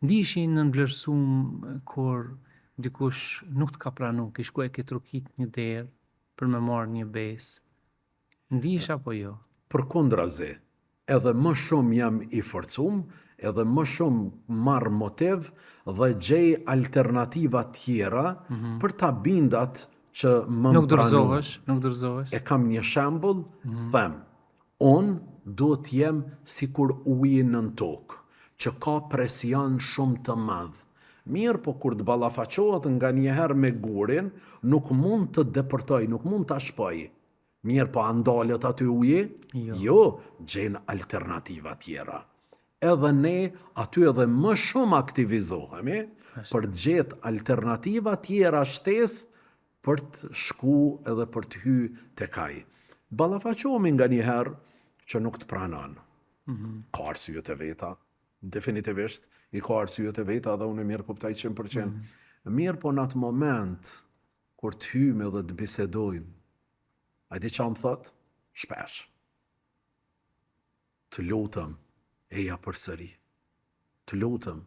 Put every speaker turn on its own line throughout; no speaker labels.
Ndiheshi në vlerësum kur dikush nuk të ka pranu, ke shkuar e ke trokit një derë për me marrë një besë. Ndihesh apo jo?
Përkundrazi, edhe më shumë jam i forcum, edhe më shumë marr motiv dhe gjej alternativa tjera për ta bindat që më
Nuk
pranu.
nuk dorëzohesh.
E kam një shembull, them, unë do t'jem sikur uji nën tokë, që ka presion shumë të madh. Mirë, po kur të ballafaqohet nga njëherë me gurin, nuk mund të depërtoj, nuk mund të shpoj. Mirë, po andalet aty uji? Jo, gjenë alternativa tjera. Edhe ne aty edhe më shumë aktivizohemi për të gjetë alternativa tjera shtesë për të shku edhe për të hy të kaj. Ballafaqohemi nga njëherë që nuk të pranon. Ka arsyet e veta, definitivisht, i ka arsyet e veta dhe unë mirë kuptoj 100%. Mirë, po në atë moment, kur të hyme dhe të bisedojmë, a di që më thot? Shpesh. Të lutëm, eja përsëri. Të lutëm,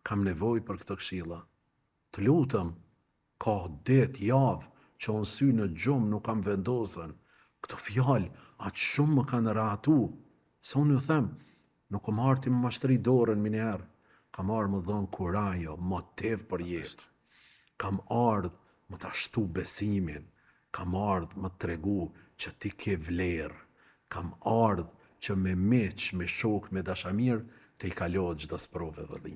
kam nevoj për këtë këshilla. Të lutëm, ka det, javë, që unë sy në gjumë nuk kam vendosën. Këto fjalë, atë shumë më kanë ratu. Se unë ju them, nuk më arti më mashtri dorën minjarë. Kam ardhë më dhonë kurajo, motiv për jetë. Kam ardhë më të ashtu besimin. Kam ardhë më të tregu që ti ke vlerë. Kam ardhë që me miq, me shok, me dashamir, të i kalohet çdo sprove dhe dhimbje.